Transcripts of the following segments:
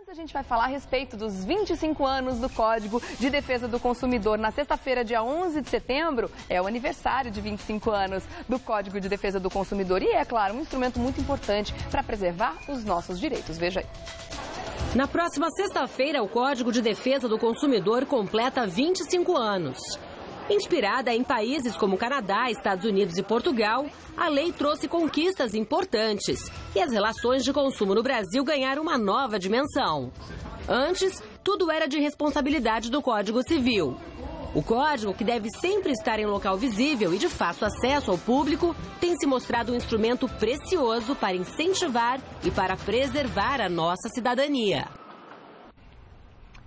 Antes a gente vai falar a respeito dos 25 anos do Código de Defesa do Consumidor. Na sexta-feira, dia 11 de setembro, é o aniversário de 25 anos do Código de Defesa do Consumidor. E é, claro, um instrumento muito importante para preservar os nossos direitos. Veja aí. Na próxima sexta-feira, o Código de Defesa do Consumidor completa 25 anos. Inspirada em países como Canadá, Estados Unidos e Portugal, a lei trouxe conquistas importantes e as relações de consumo no Brasil ganharam uma nova dimensão. Antes, tudo era de responsabilidade do Código Civil. O código, que deve sempre estar em local visível e de fácil acesso ao público, tem se mostrado um instrumento precioso para incentivar e para preservar a nossa cidadania.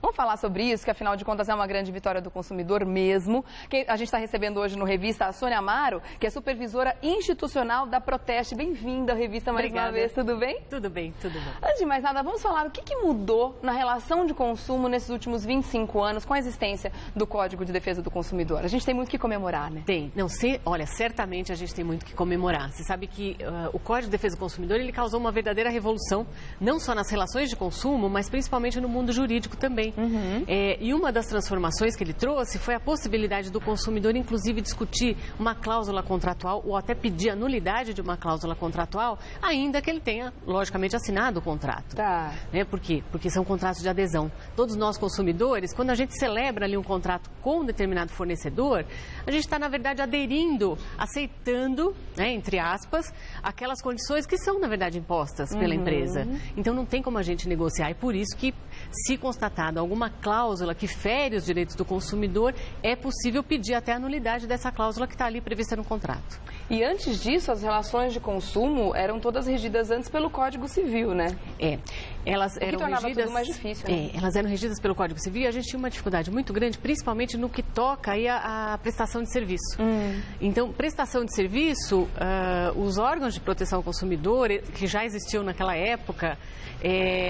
Vamos falar sobre isso, que afinal de contas é uma grande vitória do consumidor mesmo. A gente está recebendo hoje no Revista a Sônia Amaro, que é supervisora institucional da Proteste. Bem-vinda à Revista mais uma vez, tudo bem? Tudo bem, tudo bem. Antes de mais nada, vamos falar o que mudou na relação de consumo nesses últimos 25 anos com a existência do Código de Defesa do Consumidor. A gente tem muito que comemorar, né? Tem. Não, olha, certamente a gente tem muito que comemorar. Você sabe que o Código de Defesa do Consumidor, ele causou uma verdadeira revolução, não só nas relações de consumo, mas principalmente no mundo jurídico também. E uma das transformações que ele trouxe foi a possibilidade do consumidor, inclusive, discutir uma cláusula contratual ou até pedir a nulidade de uma cláusula contratual, ainda que ele tenha, logicamente, assinado o contrato. Tá. Por quê? Porque são contratos de adesão. Todos nós, consumidores, quando a gente celebra ali um contrato com um determinado fornecedor, a gente está, na verdade, aderindo, aceitando, entre aspas, aquelas condições que são, na verdade, impostas pela empresa. Então, não tem como a gente negociar. E por isso que, se constatado alguma cláusula que fere os direitos do consumidor, é possível pedir até a nulidade dessa cláusula que está ali prevista no contrato. E antes disso, as relações de consumo eram todas regidas antes pelo Código Civil, né? Elas eram regidas, tudo mais difícil, né? Elas eram regidas pelo Código Civil e a gente tinha uma dificuldade muito grande, principalmente no que toca aí a prestação de serviço. Então, prestação de serviço, os órgãos de proteção ao consumidor, que já existiam naquela época,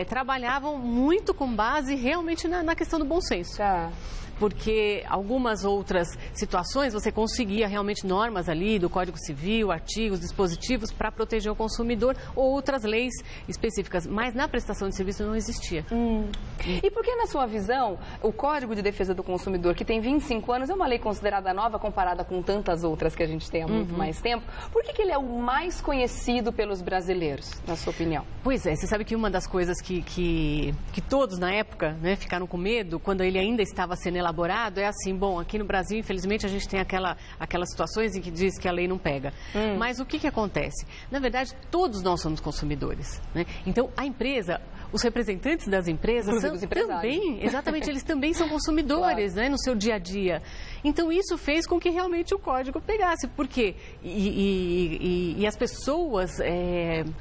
trabalhavam muito com base realmente na questão do bom senso. Tá. Porque algumas outras situações você conseguia realmente normas ali do Código Civil, artigos, dispositivos para proteger o consumidor ou outras leis específicas, mas na prestação de serviço não existia. E por que, na sua visão, o Código de Defesa do Consumidor, que tem 25 anos, é uma lei considerada nova comparada com tantas outras que a gente tem há muito mais tempo, por que ele é o mais conhecido pelos brasileiros, na sua opinião? Pois é, você sabe que uma das coisas que todos na época ficaram com medo, quando ele ainda estava sendo elaborado, é assim, bom, aqui no Brasil, infelizmente, a gente tem aquelas situações em que diz que a lei não pega. Mas o que acontece? Na verdade, todos nós somos consumidores, né? Então, a empresa, os representantes das empresas também, exatamente, eles também são consumidores, claro, né, no seu dia a dia. Então, isso fez com que realmente o código pegasse. Por quê? E as pessoas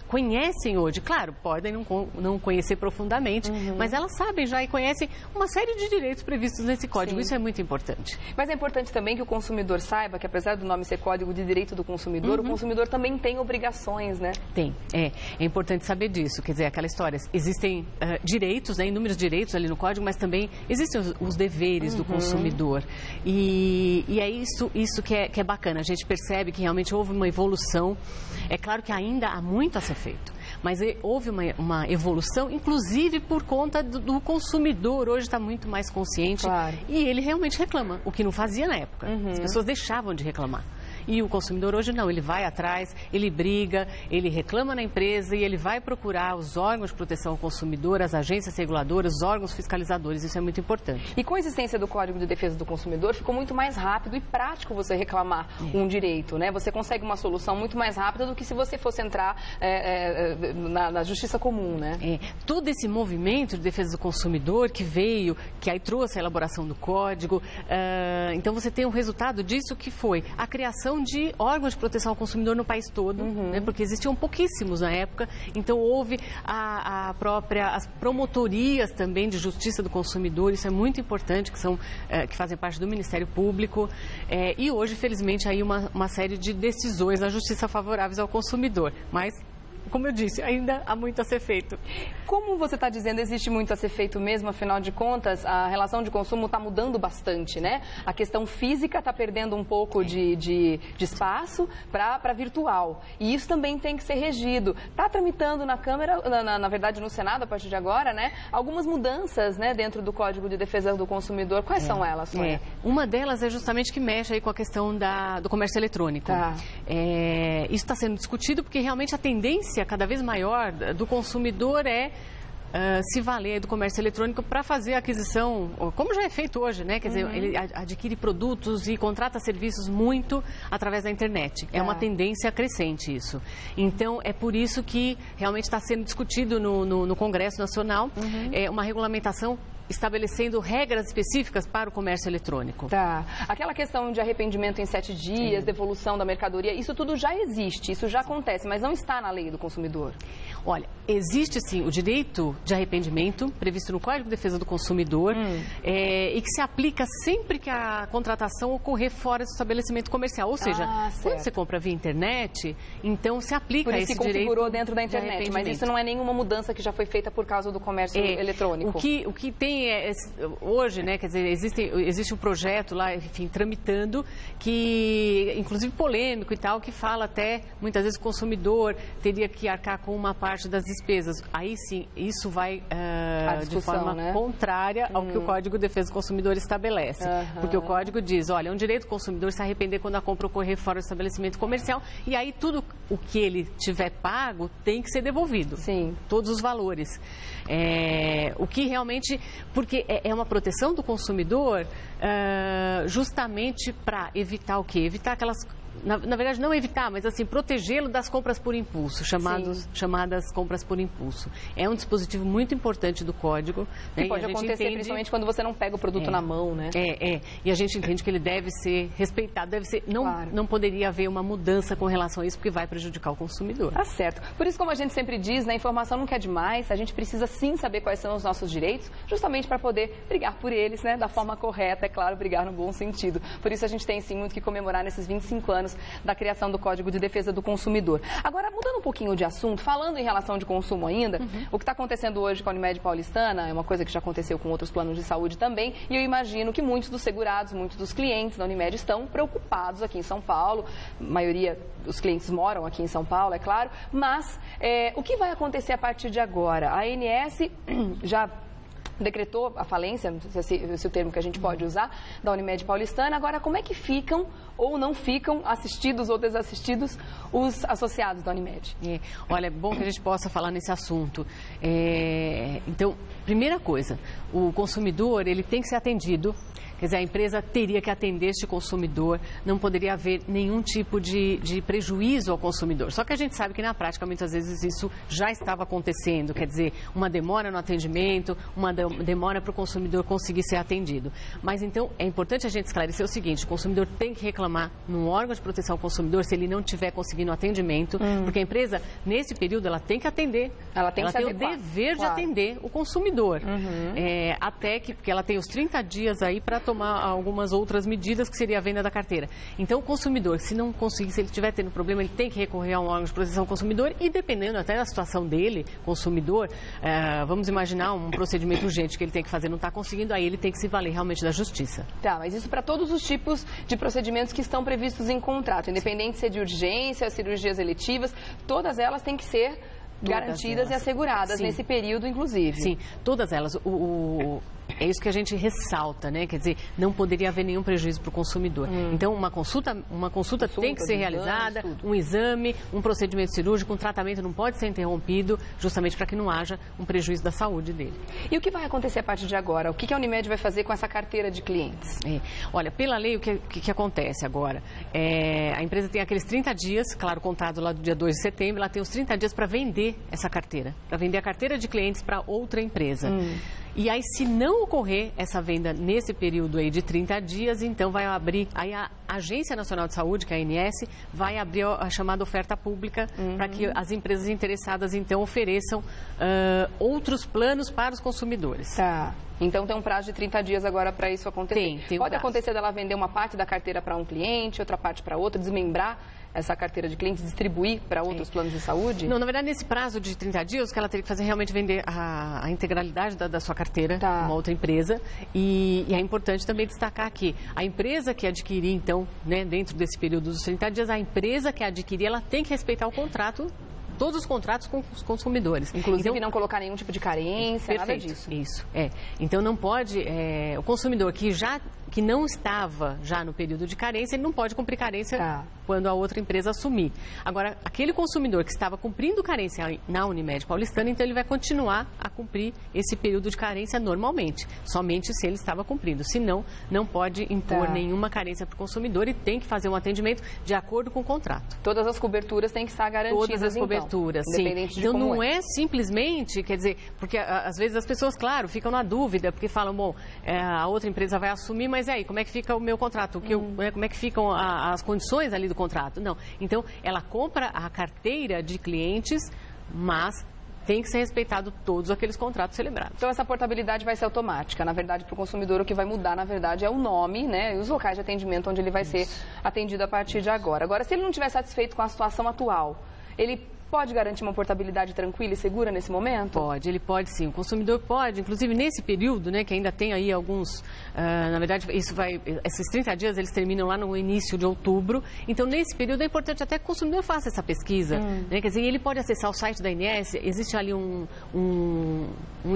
conhecem hoje, claro, podem não conhecer profundamente, mas elas sabem já e conhecem uma série de direitos previstos nesse código. Sim. Isso é muito importante. Mas é importante também que o consumidor saiba que, apesar do nome ser Código de Direito do Consumidor, o consumidor também tem obrigações, né? Tem. É importante saber disso. Quer dizer, aquela história, existem direitos, inúmeros direitos ali no código, mas também existem os deveres do consumidor. E é isso que é bacana. A gente percebe que realmente houve uma evolução. É claro que ainda há muito a ser feito, mas houve uma evolução, inclusive por conta do consumidor. Hoje está muito mais consciente, claro, e ele realmente reclama, o que não fazia na época. As pessoas deixavam de reclamar. E o consumidor hoje não, ele vai atrás, ele briga, ele reclama na empresa e ele vai procurar os órgãos de proteção ao consumidor, as agências reguladoras, os órgãos fiscalizadores. Isso é muito importante. E com a existência do Código de Defesa do Consumidor, ficou muito mais rápido e prático você reclamar um direito, né? Você consegue uma solução muito mais rápida do que se você fosse entrar na justiça comum, né? Todo esse movimento de defesa do consumidor que veio, que aí trouxe a elaboração do código, então você tem um resultado disso que foi a criação de órgãos de proteção ao consumidor no país todo, né, porque existiam pouquíssimos na época, então houve as promotorias também de justiça do consumidor, isso é muito importante, que fazem parte do Ministério Público, e hoje, felizmente, aí uma série de decisões da justiça favoráveis ao consumidor, mas como eu disse, ainda há muito a ser feito. Como você está dizendo, existe muito a ser feito mesmo, afinal de contas, a relação de consumo está mudando bastante, né? A questão física está perdendo um pouco de espaço para virtual. E isso também tem que ser regido. Está tramitando na Câmara, na verdade no Senado, a partir de agora, né? Algumas mudanças, né, dentro do Código de Defesa do Consumidor. Quais são elas, Sônia? Uma delas é justamente que mexe aí com a questão do comércio eletrônico. Tá. Isso está sendo discutido porque realmente a tendência cada vez maior do consumidor é se valer do comércio eletrônico para fazer a aquisição, como já é feito hoje, né? Quer dizer, ele adquire produtos e contrata serviços muito através da internet. É uma tendência crescente isso. Então, é por isso que realmente está sendo discutido no Congresso Nacional uma regulamentação estabelecendo regras específicas para o comércio eletrônico. Tá. Aquela questão de arrependimento em 7 dias, devolução da mercadoria, isso tudo já existe, isso já acontece, mas não está na lei do consumidor. Olha, existe sim o direito de arrependimento previsto no Código de Defesa do Consumidor e que se aplica sempre que a contratação ocorrer fora do estabelecimento comercial. Ou seja, quando você compra via internet, então se aplica esse direito. Por isso que configurou dentro da internet, mas isso não é nenhuma mudança que já foi feita por causa do comércio eletrônico. O que tem hoje, né, quer dizer, existe um projeto lá, enfim, tramitando, que, inclusive polêmico e tal, que fala até, muitas vezes, o consumidor teria que arcar com uma parte das despesas. Aí sim, isso vai de forma contrária ao que o Código de Defesa do Consumidor estabelece. Porque o Código diz, olha, é um direito do consumidor se arrepender quando a compra ocorrer fora do estabelecimento comercial, e aí tudo o que ele tiver pago tem que ser devolvido. Sim. Todos os valores. O que realmente... Porque é uma proteção do consumidor justamente para evitar o quê? Evitar aquelas... Na verdade, não evitar, mas assim, protegê-lo das compras por impulso, chamadas compras por impulso. É um dispositivo muito importante do Código. Que pode acontecer principalmente quando você não pega o produto na mão, né? E a gente entende que ele deve ser respeitado, não poderia haver uma mudança com relação a isso, porque vai prejudicar o consumidor. Tá certo. Por isso, como a gente sempre diz, né, a informação não quer demais, a gente precisa sim saber quais são os nossos direitos, justamente para poder brigar por eles, né, da forma correta, é claro, brigar no bom sentido. Por isso a gente tem sim muito que comemorar nesses 25 anos da criação do Código de Defesa do Consumidor. Agora, mudando um pouquinho de assunto, falando em relação de consumo ainda, o que está acontecendo hoje com a Unimed Paulistana é uma coisa que já aconteceu com outros planos de saúde também, e eu imagino que muitos dos segurados, muitos dos clientes da Unimed estão preocupados aqui em São Paulo, a maioria dos clientes moram aqui em São Paulo, é claro, mas o que vai acontecer a partir de agora? A ANS já decretou a falência, não sei se esse é o termo que a gente pode usar, da Unimed Paulistana. Agora, como é que ficam ou não ficam assistidos ou desassistidos os associados da Unimed? Olha, é bom que a gente possa falar nesse assunto. Então, primeira coisa, o consumidor ele tem que ser atendido. Quer dizer, a empresa teria que atender este consumidor, não poderia haver nenhum tipo de prejuízo ao consumidor. Só que a gente sabe que na prática, muitas vezes, isso já estava acontecendo. Quer dizer, uma demora no atendimento, uma demora para o consumidor conseguir ser atendido. Mas então, é importante a gente esclarecer o seguinte, o consumidor tem que reclamar num órgão de proteção ao consumidor se ele não estiver conseguindo atendimento, porque a empresa, nesse período, ela tem que atender. Ela tem o dever de atender o consumidor. Até que, porque ela tem os 30 dias aí para tomar algumas outras medidas, que seria a venda da carteira. Então, o consumidor, se não conseguir, se ele estiver tendo problema, ele tem que recorrer a um órgão de proteção ao consumidor e, dependendo até da situação dele, consumidor, vamos imaginar um procedimento urgente que ele tem que fazer, não está conseguindo, aí ele tem que se valer realmente da justiça. Tá, mas isso para todos os tipos de procedimentos que estão previstos em contrato, independente se é de urgência, cirurgias eletivas, todas elas têm que ser garantidas e asseguradas nesse período, inclusive. Sim, todas elas. É isso que a gente ressalta, né? Quer dizer, não poderia haver nenhum prejuízo para o consumidor. Então, uma consulta tem que ser realizada, um exame, um procedimento cirúrgico, um tratamento não pode ser interrompido, justamente para que não haja um prejuízo da saúde dele. E o que vai acontecer a partir de agora? O que a Unimed vai fazer com essa carteira de clientes? Olha, pela lei, o que acontece agora? A empresa tem aqueles 30 dias, claro, contado lá do dia 2 de setembro, ela tem os 30 dias para vender essa carteira, para vender a carteira de clientes para outra empresa. E aí, se não ocorrer essa venda nesse período aí de 30 dias, então vai abrir, aí a Agência Nacional de Saúde, que é a ANS, vai abrir a chamada oferta pública para que as empresas interessadas, então, ofereçam outros planos para os consumidores. Tá. Então, tem um prazo de 30 dias agora para isso acontecer. Tem Pode acontecer dela vender uma parte da carteira para um cliente, outra parte para outro, desmembrar essa carteira de clientes, distribuir para outros planos de saúde? Não, na verdade, nesse prazo de 30 dias, o que ela teria que fazer é realmente vender a integralidade da sua carteira a uma outra empresa. E é importante também destacar aqui, a empresa que adquirir, então, né, dentro desse período dos 30 dias, a empresa que adquirir, ela tem que respeitar o contrato, todos os contratos com os consumidores. Inclusive então, não colocar nenhum tipo de carência, nada disso. Isso, Então não pode, o consumidor que não estava já no período de carência, ele não pode cumprir carência quando a outra empresa assumir. Agora, aquele consumidor que estava cumprindo carência na Unimed Paulistana, então ele vai continuar a cumprir esse período de carência normalmente, somente se ele estava cumprindo. Senão, não pode impor nenhuma carência para o consumidor e tem que fazer um atendimento de acordo com o contrato. Todas as coberturas têm que estar garantidas, todas as coberturas, independente de então como não é simplesmente, quer dizer, porque às vezes as pessoas, claro, ficam na dúvida, porque falam, bom, a outra empresa vai assumir, mas aí, como é que fica o meu contrato? Como é que ficam as condições ali do contrato? Não. Então, ela compra a carteira de clientes, mas tem que ser respeitado todos aqueles contratos celebrados. Então, essa portabilidade vai ser automática. Na verdade, para o consumidor, o que vai mudar, na verdade, é o nome, né, e os locais de atendimento onde ele vai ser atendido a partir de agora. Agora, se ele não estiver satisfeito com a situação atual, ele pode garantir uma portabilidade tranquila e segura nesse momento? Pode, ele pode sim. O consumidor pode, inclusive nesse período, né, que ainda tem aí alguns, na verdade, esses 30 dias eles terminam lá no início de outubro. Então, nesse período é importante até que o consumidor faça essa pesquisa. Né, quer dizer, ele pode acessar o site da ANS, existe ali um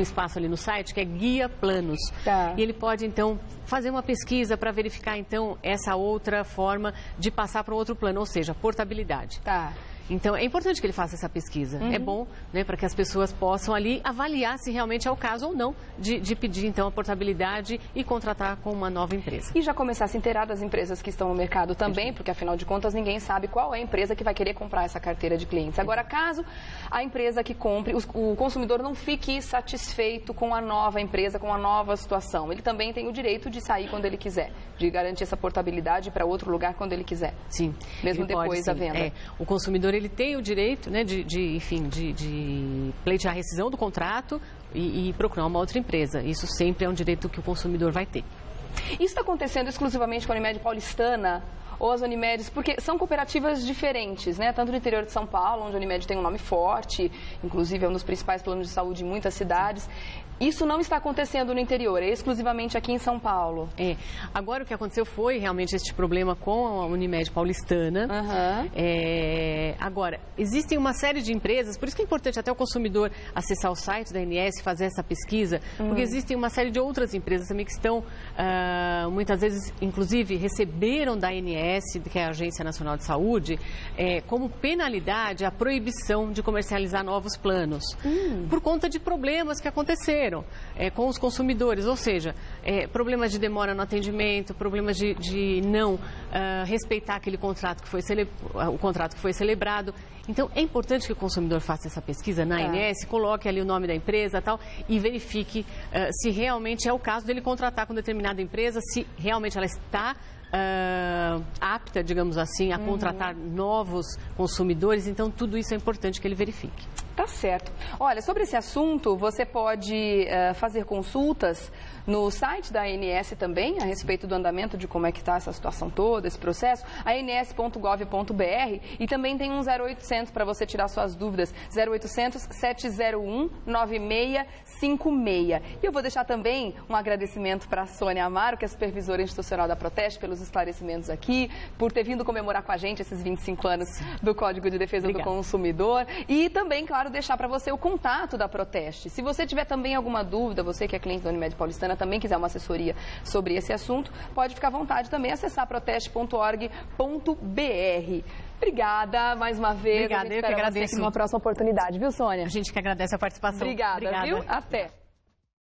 espaço ali no site que é Guia Planos. E ele pode, então, fazer uma pesquisa para verificar, então, essa outra forma de passar para um outro plano, ou seja, portabilidade. Então, é importante que ele faça essa pesquisa. É bom, né, para que as pessoas possam ali avaliar se realmente é o caso ou não de pedir, então, a portabilidade e contratar com uma nova empresa. E já começar a se inteirar das empresas que estão no mercado também, porque, afinal de contas, ninguém sabe qual é a empresa que vai querer comprar essa carteira de clientes. Agora, caso a empresa que compre, o consumidor não fique satisfeito com a nova empresa, com a nova situação, ele também tem o direito de sair quando ele quiser, de garantir essa portabilidade para outro lugar quando ele quiser. Sim. Mesmo depois da venda. O consumidor ele tem o direito, né, de pleitear a rescisão do contrato e procurar uma outra empresa. Isso sempre é um direito que o consumidor vai ter. Isso está acontecendo exclusivamente com a Unimed Paulistana ou as Unimedes, porque são cooperativas diferentes, né? Tanto no interior de São Paulo, onde a Unimed tem um nome forte, inclusive é um dos principais planos de saúde em muitas cidades. Isso não está acontecendo no interior, é exclusivamente aqui em São Paulo. Agora o que aconteceu foi realmente este problema com a Unimed Paulistana. Agora, existem uma série de empresas, por isso que é importante até o consumidor acessar o site da ANS e fazer essa pesquisa, porque existem uma série de outras empresas também que estão, muitas vezes, inclusive, receberam da ANS, que é a Agência Nacional de Saúde, como penalidade a proibição de comercializar novos planos, por conta de problemas que aconteceram com os consumidores, ou seja, problemas de demora no atendimento, problemas de não respeitar aquele contrato que foi o contrato que foi celebrado. Então, é importante que o consumidor faça essa pesquisa na ANS, coloque ali o nome da empresa tal, e verifique se realmente é o caso dele contratar com determinada empresa, se realmente ela está apta, digamos assim, a contratar novos consumidores. Então, tudo isso é importante que ele verifique. Tá certo. Olha, sobre esse assunto, você pode fazer consultas no site da ANS também, a respeito do andamento de como é que está essa situação toda, esse processo, ans.gov.br, e também tem um 0800 para você tirar suas dúvidas, 0800 701 9656. E eu vou deixar também um agradecimento para a Sônia Amaro, que é supervisora institucional da Proteste, pelos esclarecimentos aqui, por ter vindo comemorar com a gente esses 25 anos do Código de Defesa do Consumidor, e também, claro, deixar para você o contato da Proteste. Se você tiver também alguma dúvida, você que é cliente da Unimed Paulistana, também quiser uma assessoria sobre esse assunto, pode ficar à vontade também, acessar proteste.org.br. Obrigada mais uma vez. Obrigada, eu que agradeço. Numa próxima oportunidade, viu, Sônia? A gente que agradece a participação. Obrigada, viu? Até.